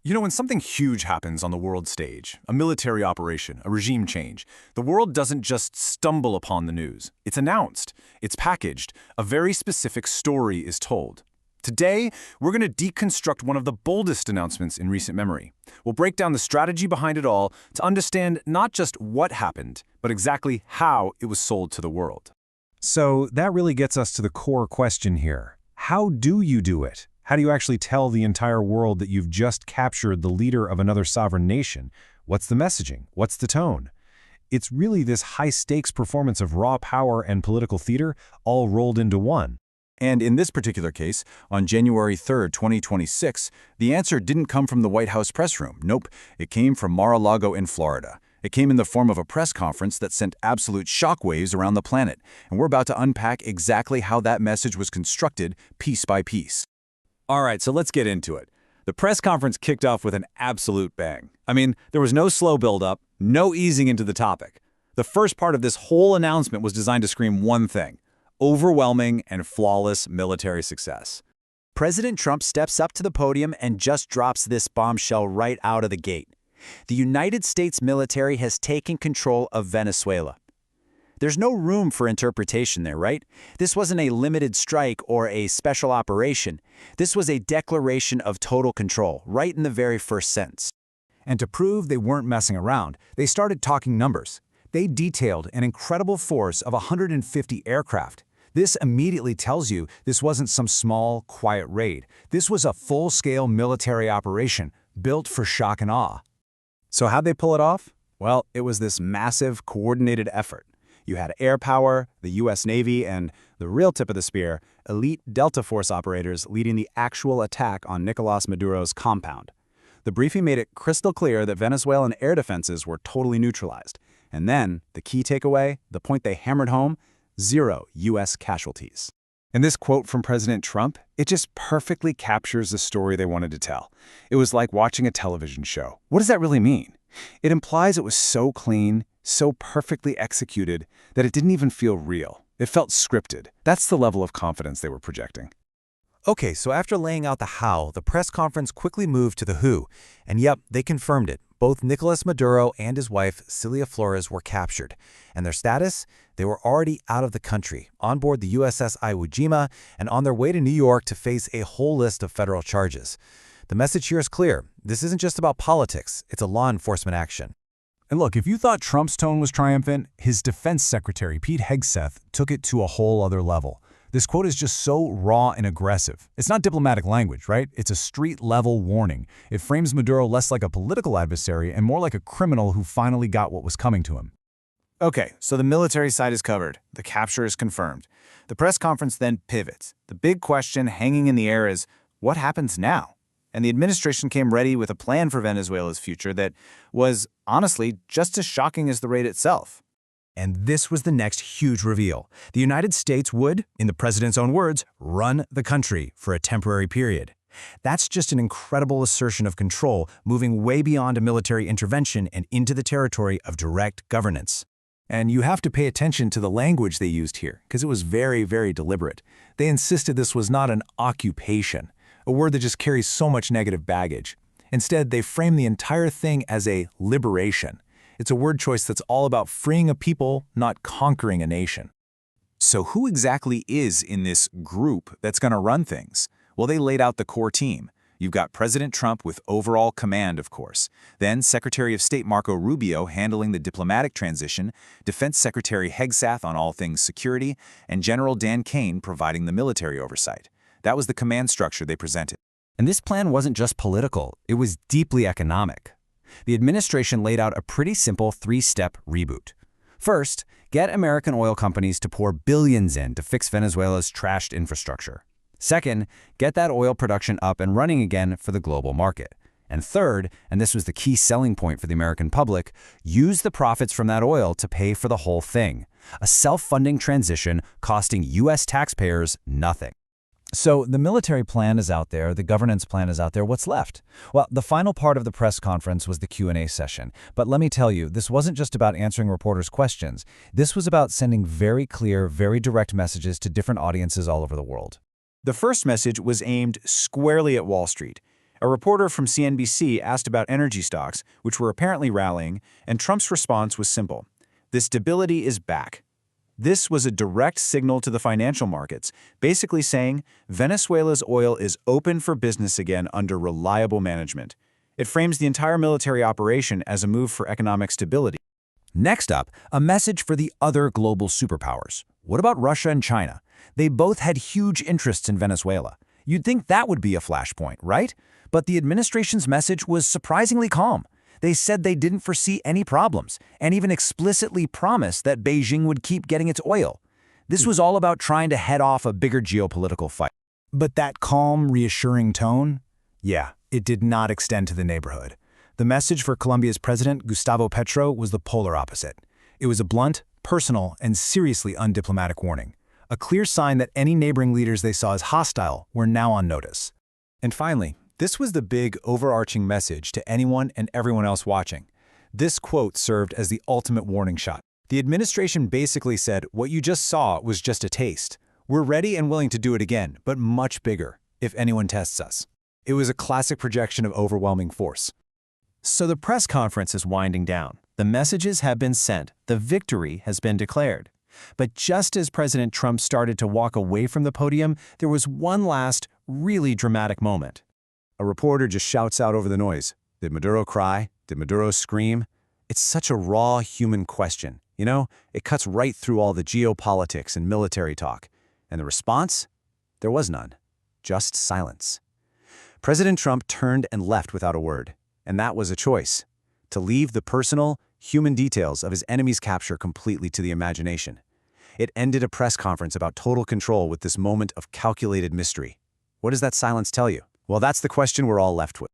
You know, when something huge happens on the world stage, a military operation, a regime change, the world doesn't just stumble upon the news. It's announced, it's packaged, a very specific story is told. Today, we're going to deconstruct one of the boldest announcements in recent memory. We'll break down the strategy behind it all to understand not just what happened, but exactly how it was sold to the world. So that really gets us to the core question here. How do you do it? How do you actually tell the entire world that you've just captured the leader of another sovereign nation? What's the messaging? What's the tone? It's really this high-stakes performance of raw power and political theater all rolled into one. And in this particular case, on January 3, 2026, the answer didn't come from the White House press room. Nope, it came from Mar-a-Lago in Florida. It came in the form of a press conference that sent absolute shockwaves around the planet, and we're about to unpack exactly how that message was constructed piece by piece. All right, so let's get into it. The press conference kicked off with an absolute bang. I mean, there was no slow build-up, no easing into the topic. The first part of this whole announcement was designed to scream one thing: overwhelming and flawless military success. President Trump steps up to the podium and just drops this bombshell right out of the gate. The United States military has taken control of Venezuela. There's no room for interpretation there, right? This wasn't a limited strike or a special operation. This was a declaration of total control, right in the very first sentence. And to prove they weren't messing around, they started talking numbers. They detailed an incredible force of 150 aircraft. This immediately tells you this wasn't some small, quiet raid. This was a full-scale military operation built for shock and awe. So how'd they pull it off? Well, it was this massive, coordinated effort. You had air power, the U.S. Navy, and the real tip of the spear, elite Delta Force operators leading the actual attack on Nicolás Maduro's compound. The briefing made it crystal clear that Venezuelan air defenses were totally neutralized. And then, the key takeaway, the point they hammered home: 0 U.S. casualties. And this quote from President Trump, it just perfectly captures the story they wanted to tell. It was like watching a television show. What does that really mean? It implies it was so clean, so perfectly executed, that it didn't even feel real. It felt scripted. That's the level of confidence they were projecting. Okay, so after laying out the how, the press conference quickly moved to the who. And yep, they confirmed it. Both Nicolás Maduro and his wife, Celia Flores, were captured. And their status? They were already out of the country, on board the USS Iwo Jima, and on their way to New York to face a whole list of federal charges. The message here is clear. This isn't just about politics. It's a law enforcement action. And look, if you thought Trump's tone was triumphant, his defense secretary, Pete Hegseth, took it to a whole other level. This quote is just so raw and aggressive. It's not diplomatic language, right? It's a street-level warning. It frames Maduro less like a political adversary and more like a criminal who finally got what was coming to him. Okay, so the military side is covered. The capture is confirmed. The press conference then pivots. The big question hanging in the air is, what happens now? And the administration came ready with a plan for Venezuela's future that was, honestly, just as shocking as the raid itself. And this was the next huge reveal. The United States would, in the president's own words, run the country for a temporary period. That's just an incredible assertion of control, moving way beyond a military intervention and into the territory of direct governance. And you have to pay attention to the language they used here, because it was very, very deliberate. They insisted this was not an occupation, a word that just carries so much negative baggage. Instead, they framed the entire thing as a liberation. It's a word choice that's all about freeing a people, not conquering a nation. So who exactly is in this group that's going to run things? Well, they laid out the core team. You've got President Trump with overall command, of course. Then Secretary of State Marco Rubio handling the diplomatic transition, Defense Secretary Hegseth on all things security, and General Caine providing the military oversight. That was the command structure they presented. And this plan wasn't just political, it was deeply economic. The administration laid out a pretty simple 3-step reboot. First, get American oil companies to pour billions in to fix Venezuela's trashed infrastructure. Second, get that oil production up and running again for the global market. And third, and this was the key selling point for the American public, use the profits from that oil to pay for the whole thing. A self-funding transition costing U.S. taxpayers nothing. So the military plan is out there, the governance plan is out there, what's left? Well, the final part of the press conference was the Q&A session. But let me tell you, this wasn't just about answering reporters' questions. This was about sending very clear, very direct messages to different audiences all over the world. The first message was aimed squarely at Wall Street. A reporter from CNBC asked about energy stocks, which were apparently rallying, and Trump's response was simple. The stability is back. This was a direct signal to the financial markets, basically saying Venezuela's oil is open for business again under reliable management. It frames the entire military operation as a move for economic stability. Next up, a message for the other global superpowers. What about Russia and China? They both had huge interests in Venezuela. You'd think that would be a flashpoint, right? But the administration's message was surprisingly calm. They said they didn't foresee any problems, and even explicitly promised that Beijing would keep getting its oil. This was all about trying to head off a bigger geopolitical fight. But that calm, reassuring tone? Yeah, it did not extend to the neighborhood. The message for Colombia's president, Gustavo Petro, was the polar opposite. It was a blunt, personal, and seriously undiplomatic warning. A clear sign that any neighboring leaders they saw as hostile were now on notice. And finally, this was the big, overarching message to anyone and everyone else watching. This quote served as the ultimate warning shot. The administration basically said, what you just saw was just a taste. We're ready and willing to do it again, but much bigger, if anyone tests us. It was a classic projection of overwhelming force. So the press conference is winding down. The messages have been sent. The victory has been declared. But just as President Trump started to walk away from the podium, there was one last, really dramatic moment. A reporter just shouts out over the noise. Did Maduro cry? Did Maduro scream? It's such a raw human question. You know, it cuts right through all the geopolitics and military talk. And the response? There was none. Just silence. President Trump turned and left without a word. And that was a choice. To leave the personal, human details of his enemy's capture completely to the imagination. It ended a press conference about total control with this moment of calculated mystery. What does that silence tell you? Well, that's the question we're all left with.